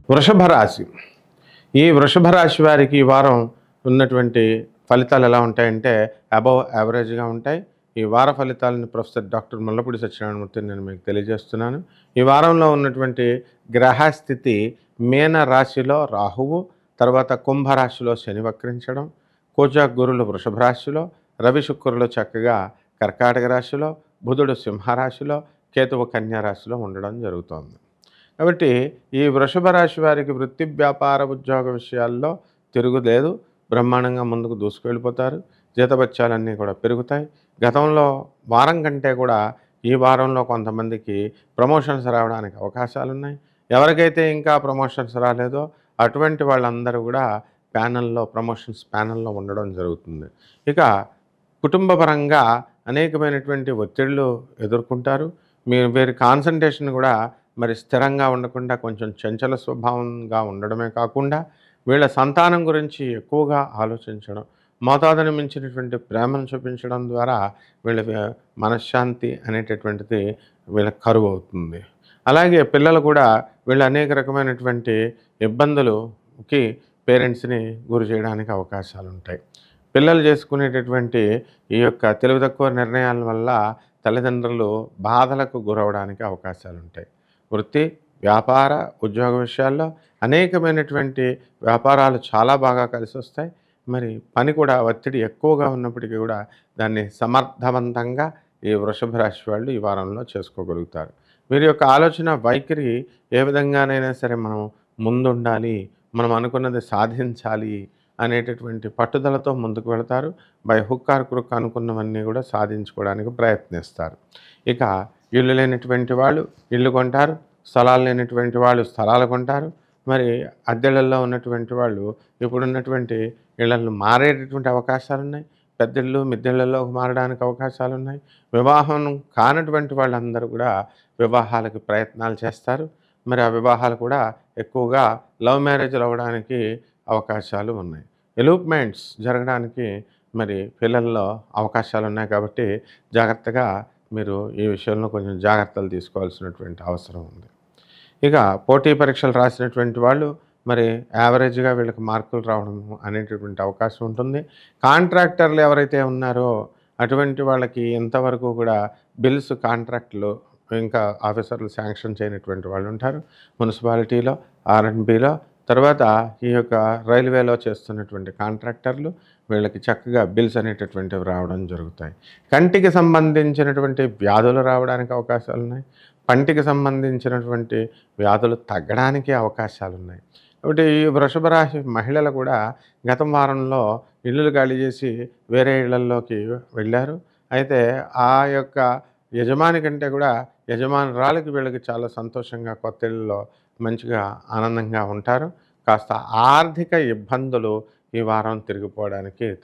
వృషభ రాశి. ఈ వృషభ రాశి వారికి ఈ వారం ఉన్నటువంటి ఫలితాలు ఎలా ఉంటాయంటే అబవ్ యావరేజ్‌గా ఉంటాయి. ఈ వార ఫలితాలను ప్రొఫెసర్ డాక్టర్ ముల్లపూడి సత్యనారాయణమూర్తి నేను మీకు తెలియజేస్తున్నాను. ఈ వారంలో ఉన్నటువంటి గ్రహస్థితి మీన రాశిలో రాహువు, తర్వాత కుంభ రాశిలో శని వక్రించడం, కుజ గురులు వృషభ రాశిలో, రవి శుక్రులు చక్కగా కర్కాటక రాశిలో, బుధుడు సింహరాశిలో, కేతువు కన్యా రాశిలో ఉండడం జరుగుతోంది. కాబట్టి ఈ వృషభ రాశి వారికి వృత్తి, వ్యాపార, ఉద్యోగ విషయాల్లో తిరుగులేదు. బ్రహ్మాండంగా ముందుకు దూసుకెళ్ళిపోతారు. జీతభత్యాలన్నీ కూడా పెరుగుతాయి. గతంలో వారం కంటే కూడా ఈ వారంలో కొంతమందికి ప్రమోషన్స్ రావడానికి అవకాశాలున్నాయి. ఎవరికైతే ఇంకా ప్రమోషన్స్ రాలేదో అటువంటి వాళ్ళందరూ కూడా ప్రమోషన్స్ ప్యానెల్‌లో ఉండడం జరుగుతుంది. ఇక కుటుంబపరంగా అనేకమైనటువంటి ఒత్తిళ్ళు ఎదుర్కొంటారు. వీరి కాన్సంట్రేషన్ కూడా మరి స్థిరంగా ఉండకుండా కొంచెం చంచల స్వభావంగా ఉండడమే కాకుండా వీళ్ళ సంతానం గురించి ఎక్కువగా ఆలోచించడం, మోతాదుని మించినటువంటి ప్రేమను చూపించడం ద్వారా వీళ్ళ మనశ్శాంతి అనేటటువంటిది వీళ్ళకి కరువవుతుంది. అలాగే పిల్లలు కూడా వీళ్ళు అనేక రకమైనటువంటి ఇబ్బందులకి పేరెంట్స్‌ని గురి చేయడానికి అవకాశాలుంటాయి. పిల్లలు చేసుకునేటటువంటి ఈ యొక్క తెలివి తక్కువ నిర్ణయాల వల్ల తల్లిదండ్రులు బాధలకు గురవడానికి అవకాశాలుంటాయి. వృత్తి, వ్యాపార, ఉద్యోగ విషయాల్లో అనేకమైనటువంటి వ్యాపారాలు చాలా బాగా కలిసొస్తాయి. మరి పని కూడా ఒత్తిడి ఎక్కువగా ఉన్నప్పటికీ కూడా దాన్ని సమర్థవంతంగా ఈ వృషభ రాశి వాళ్ళు ఈ వారంలో చేసుకోగలుగుతారు. వీరి యొక్క ఆలోచన వైఖరి ఏ విధంగానైనా సరే మనం ముందుండాలి, మనం అనుకున్నది సాధించాలి అనేటటువంటి పట్టుదలతో ముందుకు వెళతారు. బై హుక్ ఆర్ క్రుక్ అనుకున్నవన్నీ కూడా సాధించుకోవడానికి ప్రయత్నిస్తారు. ఇక ఇల్లు లేనటువంటి వాళ్ళు ఇల్లు కొంటారు, స్థలాలు లేనటువంటి వాళ్ళు స్థలాలు కొంటారు. మరి అద్దెళ్ళల్లో ఉన్నటువంటి వాళ్ళు ఇప్పుడున్నటువంటి ఇళ్లను మారేటటువంటి అవకాశాలున్నాయి. పెద్దిళ్ళు, మిద్దెళ్ళలోకి మారడానికి అవకాశాలున్నాయి. వివాహం కానటువంటి వాళ్ళందరూ కూడా వివాహాలకి ప్రయత్నాలు చేస్తారు. మరి ఆ వివాహాలు కూడా ఎక్కువగా లవ్ మ్యారేజ్‌లు అవ్వడానికి అవకాశాలు ఉన్నాయి. ఎలూప్‌మెంట్స్ జరగడానికి మరి పిల్లల్లో అవకాశాలున్నాయి కాబట్టి జాగ్రత్తగా మీరు ఈ విషయంలో కొంచెం జాగ్రత్తలు తీసుకోవాల్సినటువంటి అవసరం ఉంది. ఇక పోటీ పరీక్షలు రాసినటువంటి వాళ్ళు మరి యావరేజ్‌గా వీళ్ళకి మార్కులు రావడం అనేటటువంటి అవకాశం ఉంటుంది. కాంట్రాక్టర్లు ఎవరైతే ఉన్నారో అటువంటి వాళ్ళకి ఇంతవరకు కూడా బిల్స్, కాంట్రాక్టులు ఇంకా ఆఫీసర్లు శాంక్షన్ చేయనటువంటి వాళ్ళు ఉంటారు. మున్సిపాలిటీలో, ఆర్&బిలో, తర్వాత ఈ యొక్క రైల్వేలో చేస్తున్నటువంటి కాంట్రాక్టర్లు వీళ్ళకి చక్కగా బిల్స్ అనేటటువంటివి రావడం జరుగుతాయి. కంటికి సంబంధించినటువంటి వ్యాధులు రావడానికి అవకాశాలున్నాయి. పంటికి సంబంధించినటువంటి వ్యాధులు తగ్గడానికి అవకాశాలున్నాయి. కాబట్టి ఈ వృషభ రాశి మహిళలు కూడా గత వారంలో ఇల్లులు ఖాళీ చేసి వేరే ఇళ్లల్లోకి వెళ్ళారు. అయితే ఆ యొక్క యజమాని కంటే కూడా యజమానురాలికి వీళ్ళకి చాలా సంతోషంగా కొత్త ఇళ్ళలో మంచిగా ఆనందంగా ఉంటారు. కాస్త ఆర్థిక ఇబ్బందులు ఈ వారం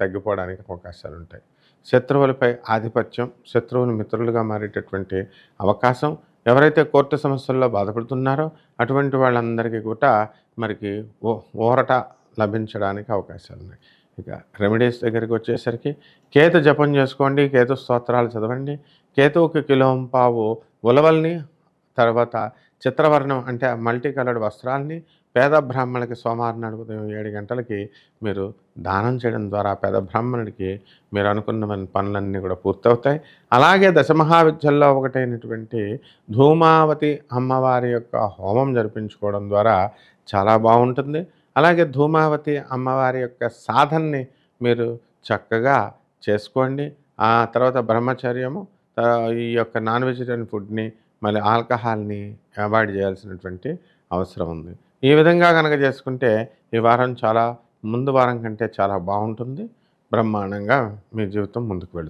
తగ్గిపోవడానికి అవకాశాలుంటాయి. శత్రువులపై ఆధిపత్యం, శత్రువులు మిత్రులుగా మారేటటువంటి అవకాశం. ఎవరైతే కోర్టు సమస్యల్లో బాధపడుతున్నారో అటువంటి వాళ్ళందరికీ కూడా మరికి ఊరట లభించడానికి అవకాశాలున్నాయి. ఇక రెమెడీస్ దగ్గరికి వచ్చేసరికి కేతు జపం చేసుకోండి, కేతు స్తోత్రాలు చదవండి. కేతువుకి కిలోంపావు ఉలవల్ని, తర్వాత చిత్రవర్ణం అంటే మల్టీ కలర్డ్ వస్త్రాల్ని పేద బ్రాహ్మణులకి సోమవారం నాడు ఉదయం 7 గంటలకి మీరు దానం చేయడం ద్వారా పేద బ్రాహ్మణుడికి మీరు అనుకున్న పనులన్నీ కూడా పూర్తవుతాయి. అలాగే దశమహావిద్యల్లో ఒకటైనటువంటి ధూమావతి అమ్మవారి యొక్క హోమం జరిపించుకోవడం ద్వారా చాలా బాగుంటుంది. అలాగే ధూమావతి అమ్మవారి యొక్క సాధనని మీరు చక్కగా చేసుకోండి. ఆ తర్వాత బ్రహ్మచర్యము, ఈ యొక్క నాన్ వెజిటేరియన్ ఫుడ్ని, మళ్ళీ ఆల్కహాల్ని అవాయిడ్ చేయాల్సినటువంటి అవసరం ఉంది. ఈ విధంగా కనుక చేసుకుంటే ఈ వారం ముందు వారం కంటే చాలా బాగుంటుంది. బ్రహ్మాండంగా మీ జీవితం ముందుకు వెళుతుంది.